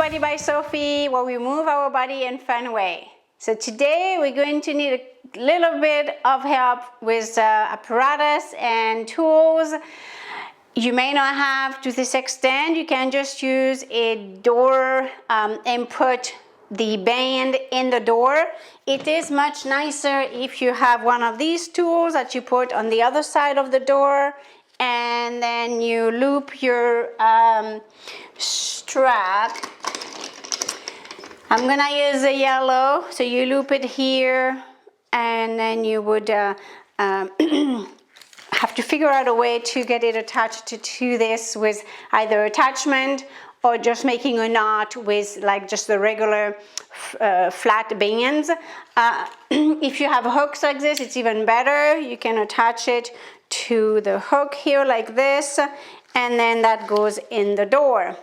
Body by Sophie, where we move our body in fun way. So today we're going to need a little bit of help with apparatus and tools. You may not have to this extent. You can just use a door and put the band in the door. It is much nicer if you have one of these tools that you put on the other side of the door, and then you loop your strap. I'm gonna use the yellow, so you loop it here, and then you would have to figure out a way to get it attached to this with either attachment or just making a knot with like just the regular flat bands. If you have hooks like this, it's even better. You can attach it to the hook here like this, and then that goes in the door.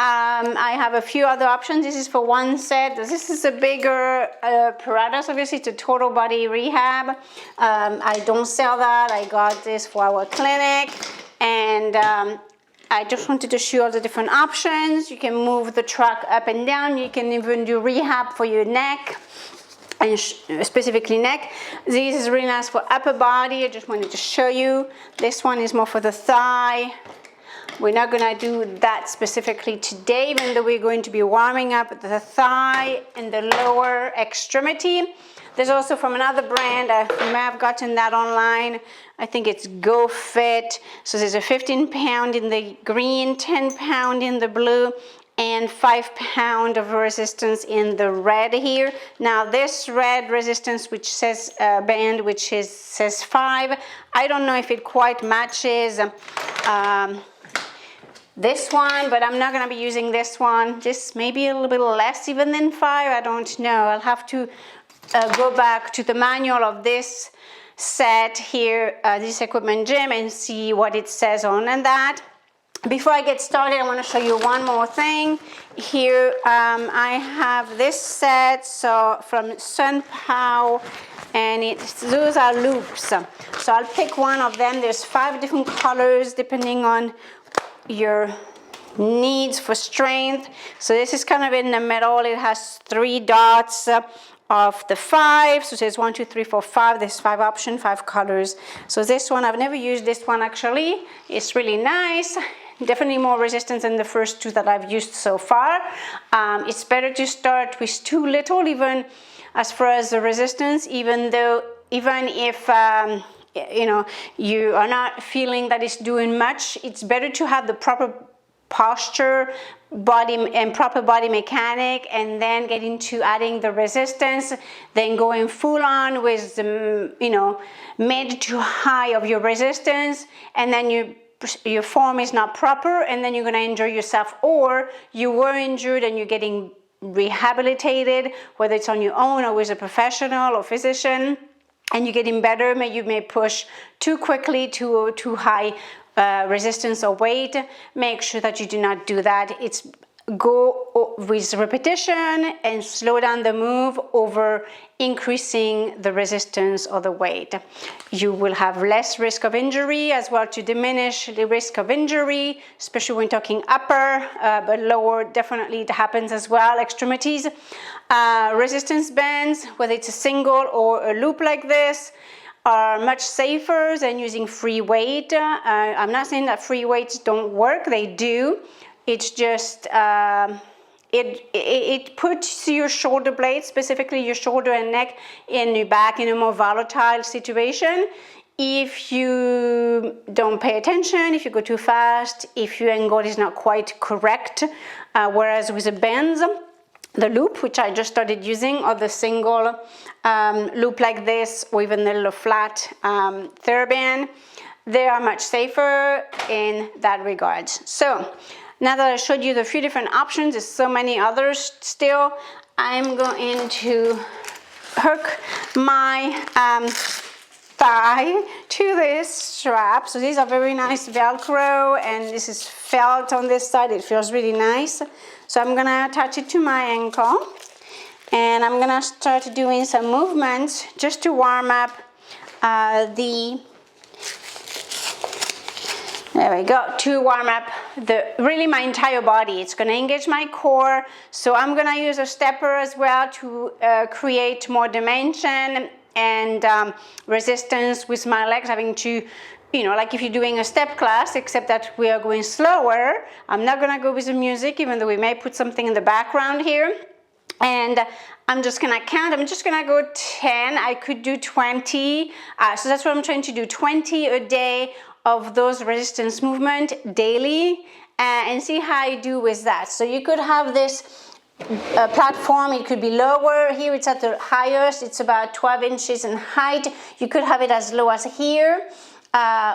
I have a few other options. This is for one set. This is a bigger apparatus. Obviously, it's a total body rehab. I don't sell that. I got this for our clinic, and I just wanted to show all the different options. You can move the truck up and down. You can even do rehab for your neck, and specifically neck. This is really nice for upper body. I just wanted to show you. This one is more for the thigh. We're not gonna do that specifically today, even though we're going to be warming up the thigh and the lower extremity. There's also from another brand, you may have gotten that online. I think it's Go Fit. So there's a 15-pound in the green, 10-pound in the blue, and 5-pound of resistance in the red here. Now this red resistance, which says band, which says 5, I don't know if it quite matches this one, but I'm not gonna be using this one. Just maybe a little bit less even than 5, I don't know. I'll have to go back to the manual of this set here, this equipment gym, and see what it says on and that. Before I get started, I want to show you one more thing. Here I have this set, so from SunPow, and those are loops. So I'll pick one of them. There's 5 different colors depending on your needs for strength. So this is kind of in the middle. It has 3 dots of the 5. So there's 1, 2, 3, 4, 5. There's 5 options, 5 colors. So this one, I've never used this one actually. It's really nice. Definitely more resistance than the first 2 that I've used so far. It's better to start with too little, even as far as the resistance, even if you know, you are not feeling that it's doing much. It's better to have the proper posture, body, and proper body mechanic, and then get into adding the resistance, then going full on with the, you know, mid to high of your resistance, and then your form is not proper, and then you're going to injure yourself, or you were injured and you're getting rehabilitated, whether it's on your own or with a professional or physician, and you're getting better. You may push too quickly, too high resistance or weight. Make sure that you do not do that. It's go with repetition and slow down the move over increasing the resistance or the weight. You will have less risk of injury as well, to diminish the risk of injury, especially when talking upper, but lower definitely it happens as well, extremities. Resistance bands, whether it's a single or a loop like this, are much safer than using free weight. I'm not saying that free weights don't work, they do. It's just, it puts your shoulder blades, specifically your shoulder and neck, in your back in a more volatile situation. If you don't pay attention, if you go too fast, if your angle is not quite correct, whereas with the bands, the loop, which I just started using, or the single loop like this, or even the little flat Theraband, they are much safer in that regard. So now that I showed you the few different options, there's so many others still, I'm going to hook my thigh to this strap. So these are very nice Velcro, and this is felt on this side. It feels really nice. So I'm gonna attach it to my ankle, and I'm gonna start doing some movements just to warm up the There we go, to warm up really my entire body. It's gonna engage my core. So I'm gonna use a stepper as well to create more dimension and resistance with my legs, having to, you know, like if you're doing a step class, except that we are going slower. I'm not gonna go with the music, even though we may put something in the background here. And I'm just gonna count. I'm just gonna go 10. I could do 20. So that's what I'm trying to do, 20 a day of those resistance movement daily, and see how I do with that. So you could have this platform, it could be lower. Here it's at the highest, it's about 12 inches in height. You could have it as low as here,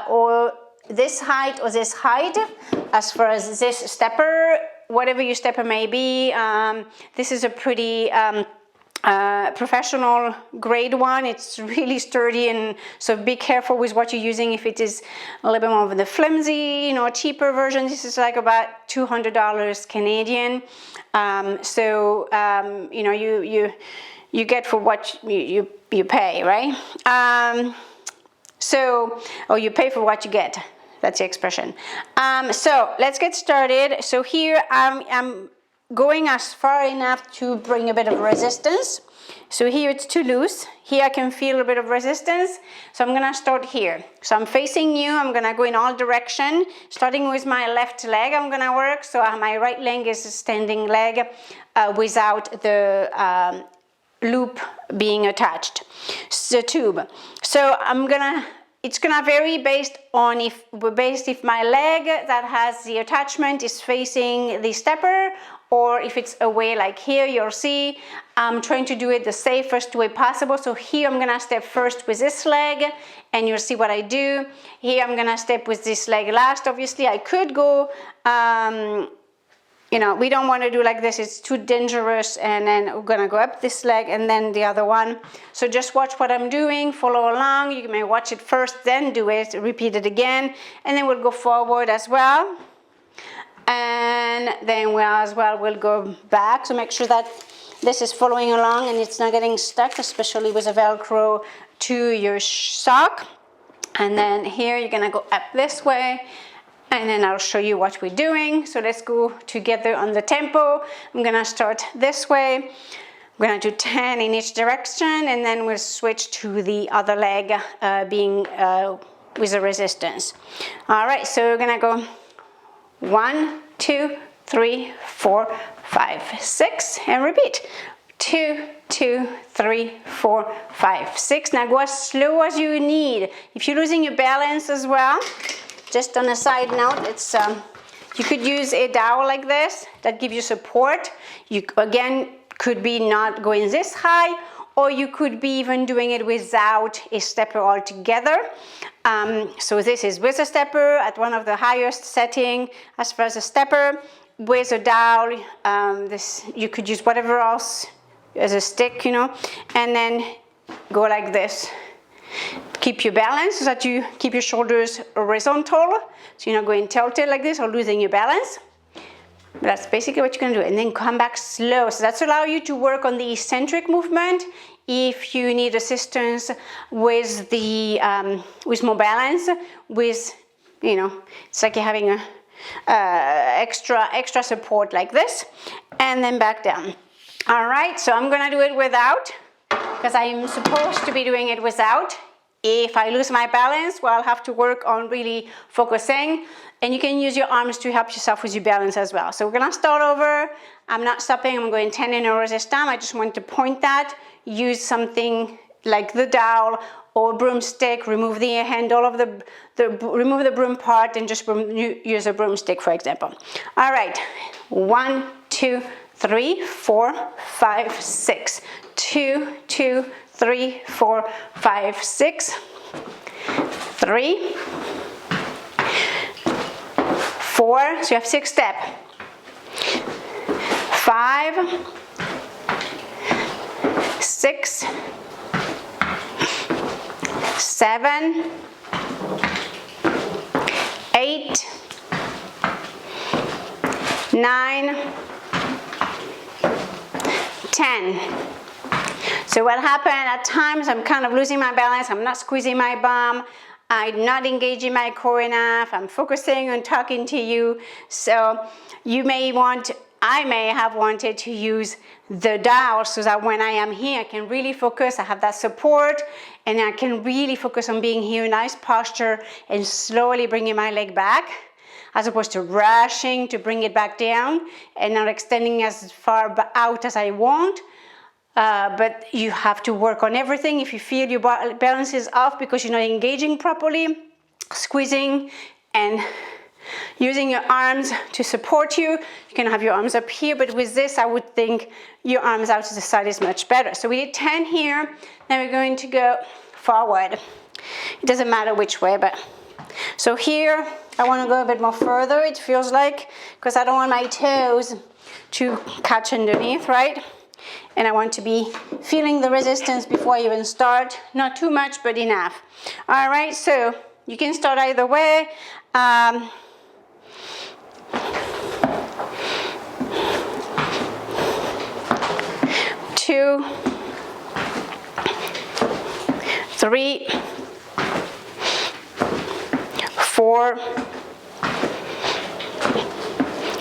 or this height or this height. As far as this stepper, whatever your stepper may be, this is a pretty professional grade one. It's really sturdy, and so be careful with what you're using. If it is a little bit more of the flimsy, you know, cheaper version, this is like about $200 Canadian. You know, you get for what you pay, right? Or you pay for what you get. That's the expression. So let's get started. So here I'm going as far enough to bring a bit of resistance. So here it's too loose. Here I can feel a bit of resistance. So I'm gonna start here. So I'm facing you. I'm gonna go in all direction. Starting with my left leg, I'm gonna work. So my right leg is a standing leg without the loop being attached. The tube. So it's gonna vary based on if my leg that has the attachment is facing the stepper, or if it's away like here. You'll see I'm trying to do it the safest way possible. So here I'm gonna step first with this leg, and you'll see what I do. Here I'm gonna step with this leg last. Obviously I could go, you know, we don't want to do like this, it's too dangerous, and then we're gonna go up this leg and then the other one. So just watch what I'm doing, follow along. You may watch it first, then do it, repeat it again, and then we'll go forward as well. And then we'll go back. So make sure that this is following along and it's not getting stuck, especially with a Velcro to your sock. And then here you're gonna go up this way, and then I'll show you what we're doing. So let's go together on the tempo. I'm gonna start this way. We're gonna do 10 in each direction, and then we'll switch to the other leg with a resistance. All right, so we're gonna go 1, 2, 3, 4, 5, 6, and repeat. 2, 2, 3, 4, 5, 6. Now go as slow as you need. If you're losing your balance as well, just on a side note, it's you could use a dowel like this that gives you support. You again could be not going this high, or you could be even doing it without a stepper altogether. So this is with a stepper at one of the highest setting as far as a stepper. With a dowel, this you could use whatever else as a stick, you know, and then go like this. Keep your balance so that you keep your shoulders horizontal, so you're not going tilted like this or losing your balance. But that's basically what you're gonna do, and then come back slow. So that's allow you to work on the eccentric movement. If you need assistance with the with more balance, with, you know, it's like you're having a extra support like this, and then back down. All right, so I'm gonna do it without, because I'm supposed to be doing it without. If I lose my balance, well, I'll have to work on really focusing, and you can use your arms to help yourself with your balance as well. So we're gonna start over. I'm not stopping, I'm going 10 in a row this time. I just want to point that. Use something like the dowel or broomstick, remove the handle of remove the broom part, and just use a broomstick, for example. All right, 1, 2, 3, 4, 5, 6. 2, 2, 3, 4, 5, 6. 3, 4. So you have 6 steps. 5, 6, 7, 8, 9, 10. So what happened at times, I'm kind of losing my balance, I'm not squeezing my bum, I'm not engaging my core enough. I'm focusing on talking to you. So I may have wanted to use the dial so that when I am here, I can really focus. I have that support, and I can really focus on being here, nice posture, and slowly bringing my leg back, as opposed to rushing to bring it back down and not extending as far out as I want. But you have to work on everything. If you feel your balance is off because you're not engaging properly, squeezing and using your arms to support you, you can have your arms up here, but with this, I would think your arms out to the side is much better. So we did 10 here, then we're going to go forward. It doesn't matter which way, but so here, I want to go a bit more further, it feels like, because I don't want my toes to catch underneath, right? And I want to be feeling the resistance before I even start. Not too much, but enough. All right, so you can start either way. 2, 3, 4,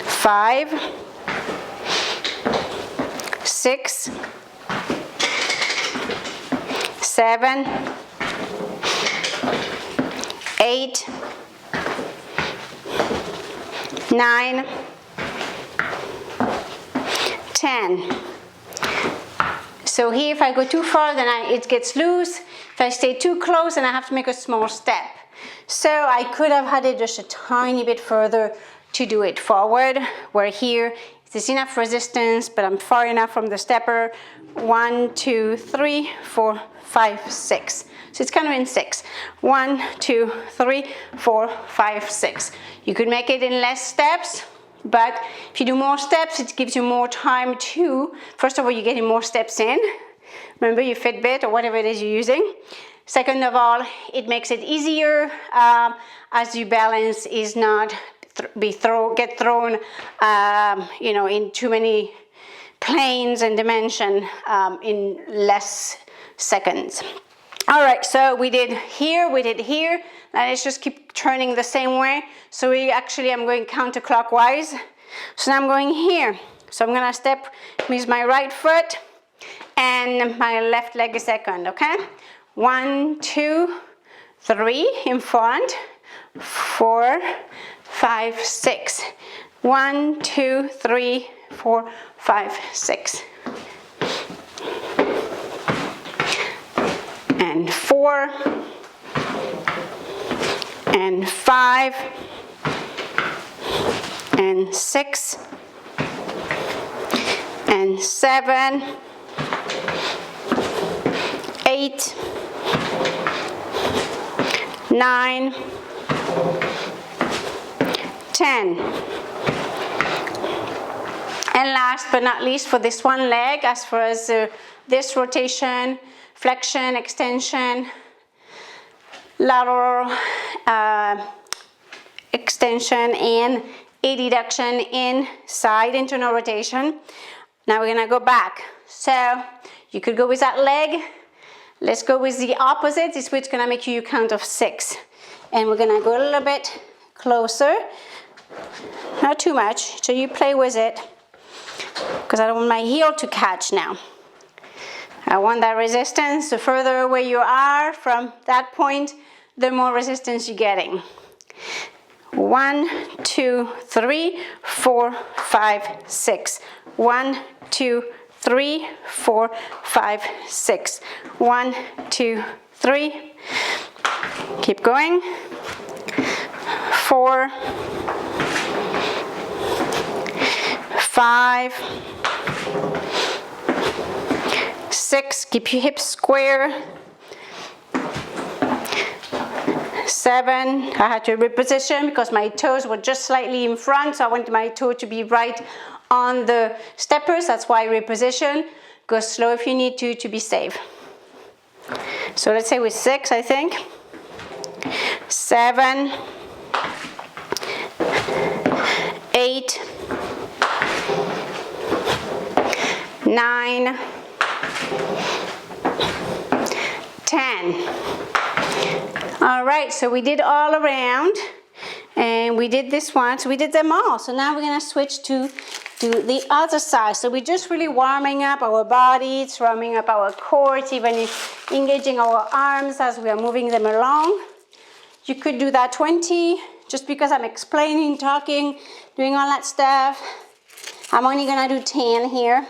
5, 6, 7, 8, 9, 10. So here, if I go too far, then it gets loose. If I stay too close, then I have to make a small step. So I could have had it just a tiny bit further to do it forward, where here there's enough resistance, but I'm far enough from the stepper. 1, 2, 3, 4, 5, 6. So it's kind of in 6. 1, 2, 3, 4, 5, 6. You could make it in less steps, but if you do more steps, it gives you more time to, first of all, you're getting more steps in. Remember your Fitbit or whatever it is you're using. Second of all, it makes it easier as your balance is not get thrown in too many planes and dimension in less seconds. All right, so we did here. Now let's just keep turning the same way. So I'm going counterclockwise. So now I'm going here. So I'm gonna step with my right foot and my left leg is second, okay? 1, 2, 3 in front, 4, 5, 6. 1, 2, 3, 4, 5, 6. And 4, and 5, and 6, and 7, 8, 9, 10. And last but not least, for this one leg, as far as this rotation, flexion, extension, lateral extension, and adduction inside internal rotation. Now we're gonna go back. So you could go with that leg. Let's go with the opposite. This way it's gonna make you count of 6. And we're gonna go a little bit closer. Not too much, so you play with it. Because I don't want my heel to catch now. I want that resistance. The further away you are from that point, the more resistance you're getting. 1, 2, 3, 4, 5, 6. 1, 2, 3, 4, 5, 6. 1, 2, 3. Keep going. 4, 5, 6. Keep your hips square. 7. I had to reposition because my toes were just slightly in front, so I want my toe to be right on the steppers. That's why I reposition. Go slow if you need to be safe. So let's say with 6, I think. 7, 8, 9, 10. All right, so we did all around and we did this one, so we did them all. So now we're gonna switch to do the other side. So we're just really warming up our body, it's warming up our core, it's even engaging our arms as we are moving them along. You could do that 20, just because I'm explaining, talking, doing all that stuff. I'm only gonna do 10 here,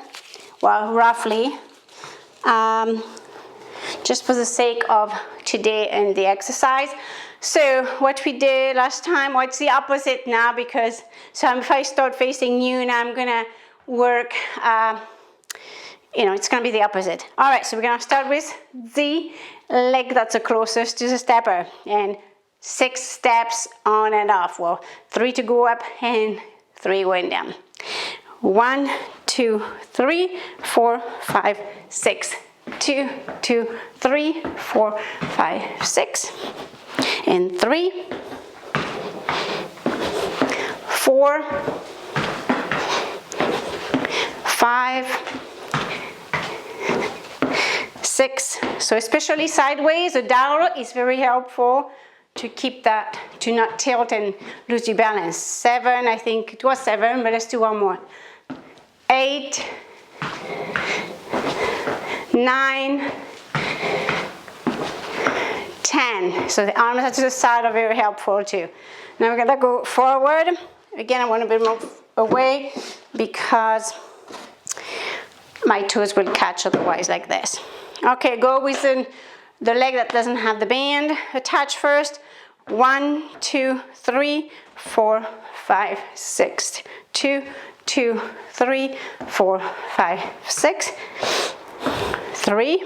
well, roughly, just for the sake of today and the exercise. So what we did last time, well, it's the opposite now, because if I start facing you, now I'm gonna work, it's gonna be the opposite. All right, so we're gonna start with the leg that's the closest to the stepper, and 6 steps on and off. Well, 3 to go up and 3 going down. 1, 2, 3, 4, 5, 6. 2, 2, 3, 4, 5, 6. And 3, 4, 5, 6. So especially sideways, a dowel is very helpful to keep that, to not tilt and lose your balance. 7, I think it was 7, but let's do one more. 8, 9, 10. So the arms to the side are very helpful too. Now we're gonna go forward. Again, I want to be more away because my toes will catch otherwise, like this. Okay, go with the leg that doesn't have the band attached first. 1, 2, 3, 4, 5, 6. 2, 2, 3, 4, 5, 6. 3,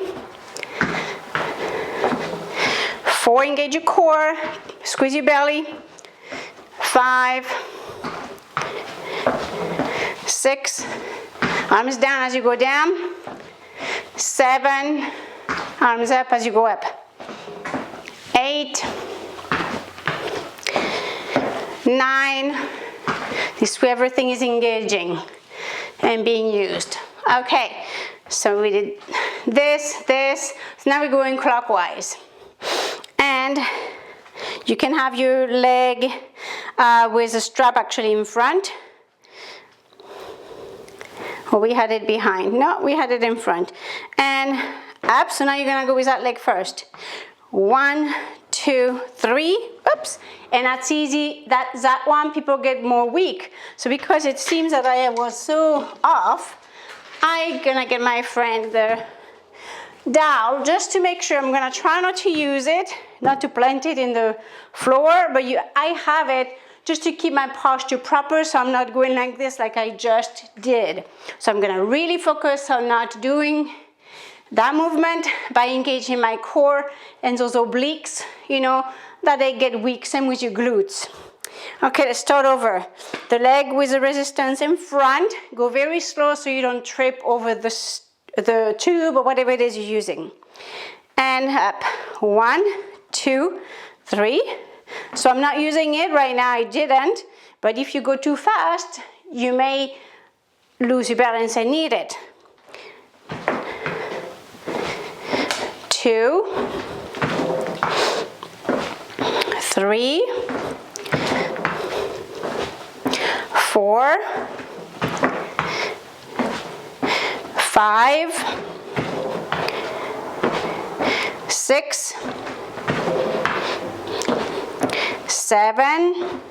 4, engage your core, squeeze your belly. 5, 6, arms down as you go down. 7, arms up as you go up. 8, 9, this way everything is engaging and being used. Okay, so we did this, so now we're going clockwise. And you can have your leg with a strap actually in front. Or we had it behind. No, we had it in front. And up, so now you're gonna go with that leg first. 1, 2, 3, oops. And that's easy, that one people get more weak. So because it seems that I was so off, I'm gonna get my friend the dowel just to make sure. I'm gonna try not to use it, not to plant it in the floor, but I have it just to keep my posture proper, so I'm not going like this like I just did. So I'm gonna really focus on not doing that movement by engaging my core and those obliques, that they get weak. Same with your glutes. Okay, let's start over. The leg with the resistance in front. Go very slow so you don't trip over the tube or whatever it is you're using. And up. 1, 2, 3. So I'm not using it right now, I didn't. But if you go too fast, you may lose your balance and need it. 2, 3, 4, 5, 6, 7,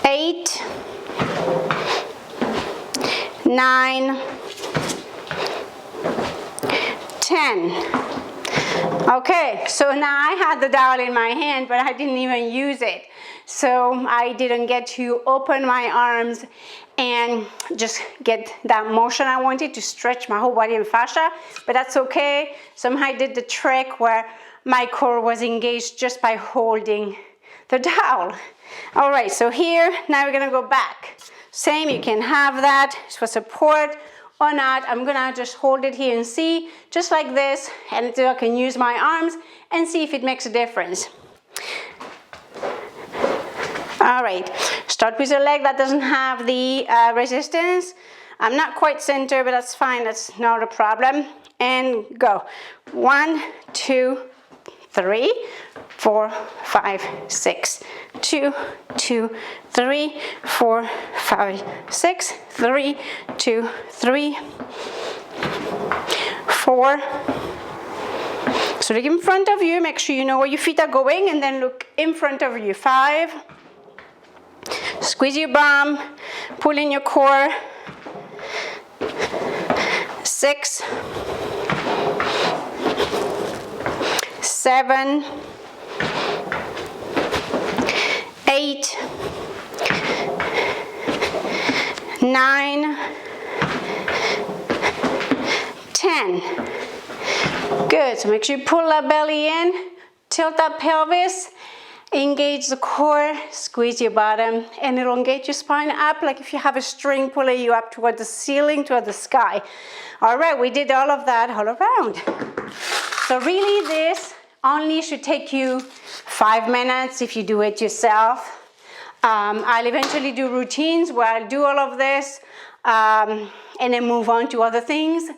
8, 9, 10. Okay, so now I had the dowel in my hand, but I didn't even use it. So I didn't get to open my arms and just get that motion I wanted to stretch my whole body and fascia, but that's okay. Somehow I did the trick where my core was engaged just by holding the dowel. All right, so here, now we're gonna go back. Same, you can have that for support or not. I'm gonna just hold it here and see, just like this, and so I can use my arms and see if it makes a difference. All right, start with a leg that doesn't have the resistance. I'm not quite center, but that's fine, that's not a problem. And go. 1, 2, 3, 4, 5, 6, 2, 2, 3, 4, 5, 6, 3, 2, 3, 4. So look in front of you, make sure you know where your feet are going, and then look in front of you. 5. Squeeze your bum, pull in your core. 6, 7, 8, 9, 10. Good, so make sure you pull that belly in, tilt that pelvis, engage the core, squeeze your bottom, and elongate your spine up like if you have a string pulling you up toward the ceiling, toward the sky. All right, we did all of that all around. So really this only should take you 5 minutes if you do it yourself. I'll eventually do routines where I'll do all of this and then move on to other things.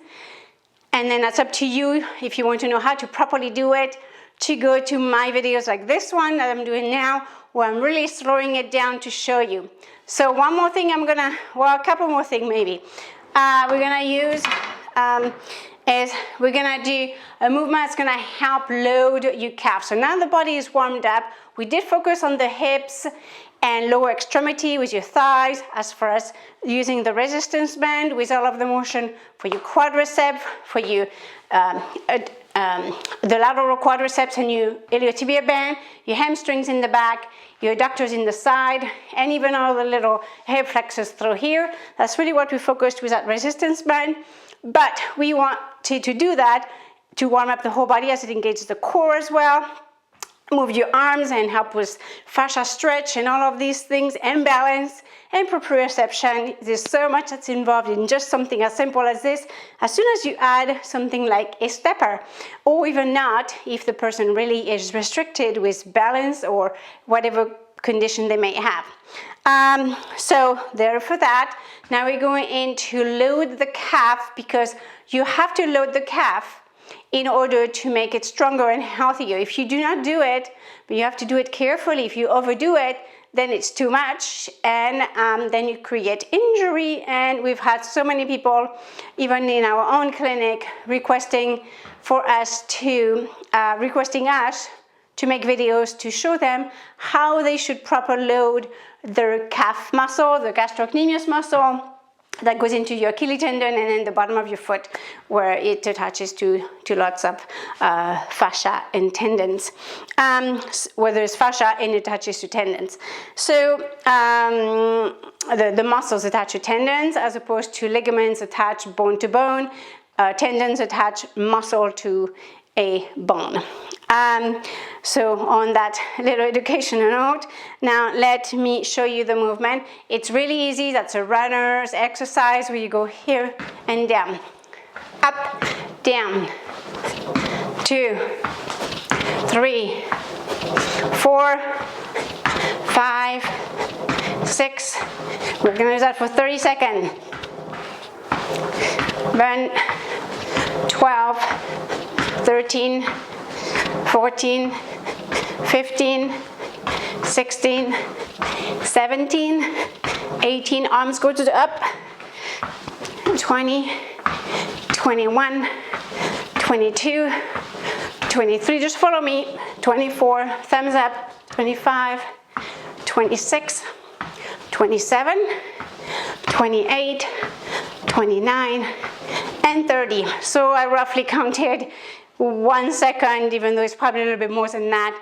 And then that's up to you if you want to know how to properly do it, to go to my videos like this one that I'm doing now, where I'm really slowing it down to show you. So one more thing a couple more things maybe. We're gonna use we're gonna do a movement that's gonna help load your calf. So now the body is warmed up, we did focus on the hips and lower extremity with your thighs, as far as using the resistance band with all of the motion for your quadricep, for your the lateral quadriceps and your iliotibial band, your hamstrings in the back, your adductors in the side, and even all the little hip flexors through here. That's really what we focused with that resistance band. But we want to do that to warm up the whole body as it engages the core as well. Move your arms and help with fascia stretch and all of these things, and balance and proprioception. There's so much that's involved in just something as simple as this. As soon as you add something like a stepper, or even not, if the person really is restricted with balance or whatever condition they may have. So there for that. Now we're going in to load the calf, because you have to load the calf in order to make it stronger and healthier. If you do not do it, but you have to do it carefully, if you overdo it, then it's too much, and then you create injury. And we've had so many people, even in our own clinic, requesting us to make videos to show them how they should properly load their calf muscle, the gastrocnemius muscle, that goes into your Achilles tendon and then the bottom of your foot, where it attaches to lots of fascia and tendons, where there's fascia and it attaches to tendons. So the muscles attach to tendons, as opposed to ligaments attach bone to bone, tendons attach muscle to a bone. So on that little educational note, now let me show you the movement. It's really easy. That's a runner's exercise where you go here and down, up, down, 2, 3, 4, 5, 6. We're gonna do that for 30 seconds. Then 12, 13, 14, 15, 16, 17, 18, arms go to the up, 20, 21, 22, 23, just follow me, 24, thumbs up, 25, 26, 27, 28, 29, and 30. So I roughly counted 1 second, even though it's probably a little bit more than that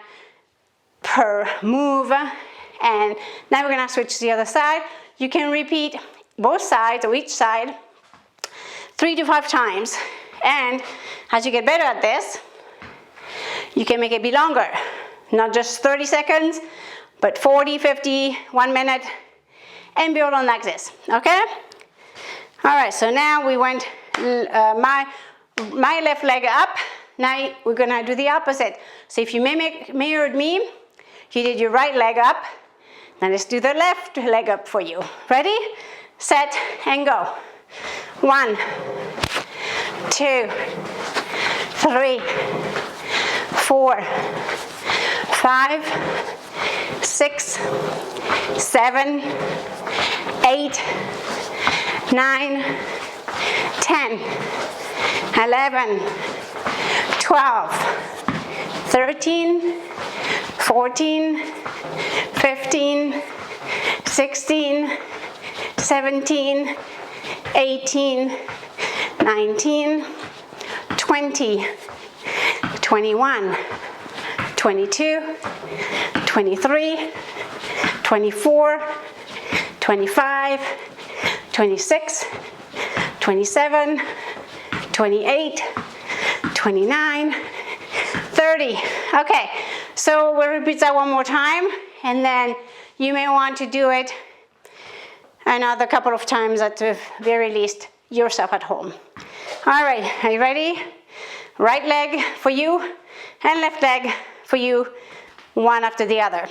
per move. And now we're gonna switch to the other side. You can repeat both sides, or each side, 3 to 5 times. And as you get better at this, you can make it be longer. Not just 30 seconds, but 40, 50, 1 minute, and build on like this, okay? All right, so now we went my left leg up. Now we're gonna do the opposite. So if you mirrored me, you did your right leg up. Now let's do the left leg up for you. Ready, set, and go. 1, 2, 3, 4, 5, 6, 7, 8, 9, 10, 11, 12, 13, 14, 15, 16, 17, 18, 19, 20, 21, 22, 23, 24, 25, 26, 27, 28, 29, 30. Okay, so we'll repeat that one more time, and then you may want to do it another couple of times at the very least yourself at home. All right, are you ready? Right leg for you and left leg for you, one after the other.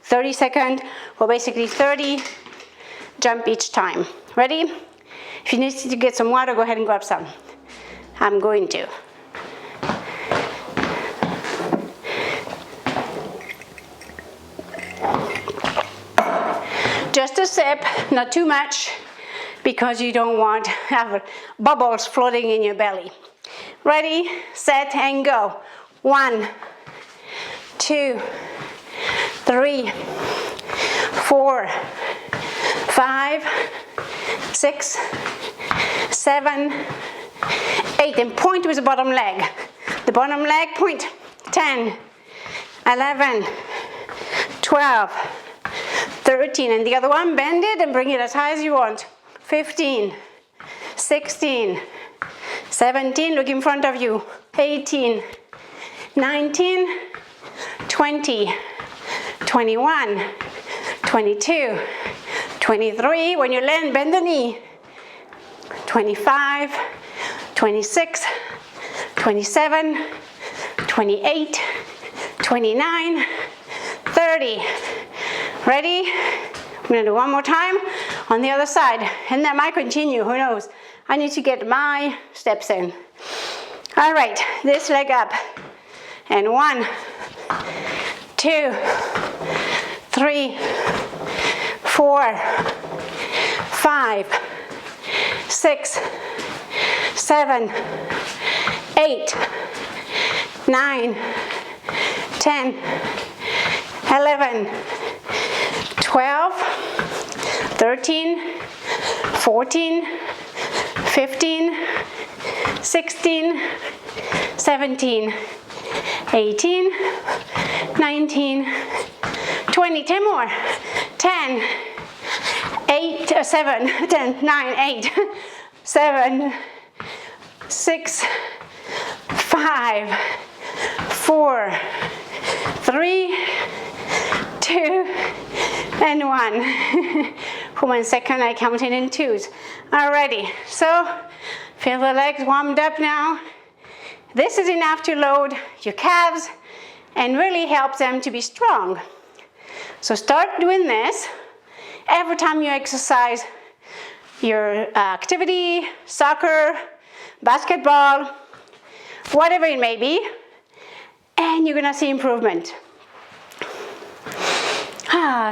30 seconds, or basically 30 jump each time. Ready? If you need to get some water, go ahead and grab some. I'm going to. Just a sip, not too much, because you don't want to have bubbles floating in your belly. Ready, set, and go. 1, 2, 3, 4, 5, 6, 7, 8, and point with the bottom leg. The bottom leg, point. 10, 11, 12, 13, and the other one, bend it and bring it as high as you want. 15, 16, 17, look in front of you. 18, 19, 20, 21, 22, 23, when you land, bend the knee. 25, 26, 27, 28, 29, 30. Ready? I'm gonna do one more time on the other side, and that might continue, who knows? I need to get my steps in. All right, this leg up, and 1, 2, 3, 4, 5, 6, 7, 8, 9, 10, 11, 12, 13, 14, 15, 16, 17, 18, 19, 20, 10 more, 10, 8, 7, 10, 9, 8, 7, 6, 5, 4, 3, 2, and 1. For 1 second, I counted in twos. Alrighty, so feel the legs warmed up now. This is enough to load your calves and really help them to be strong. So start doing this every time you exercise your activity, soccer, basketball, whatever it may be, and you're gonna see improvement.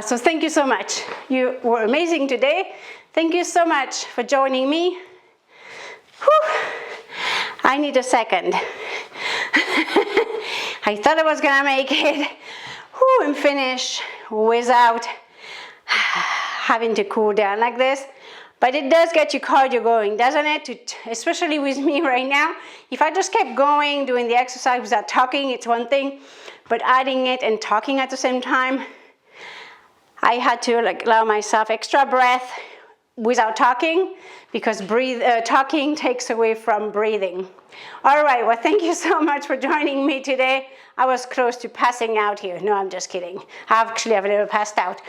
So thank you so much. You were amazing today. Thank you so much for joining me. Whew. I need a second. I thought I was gonna make it and finish without having to cool down like this. But it does get your cardio going, doesn't it? Especially with me right now. If I just kept going, doing the exercise without talking, it's one thing. But adding it and talking at the same time, I had to allow myself extra breath without talking, because talking takes away from breathing. All right, well, thank you so much for joining me today. I was close to passing out here. No, I'm just kidding. Actually, I've never passed out.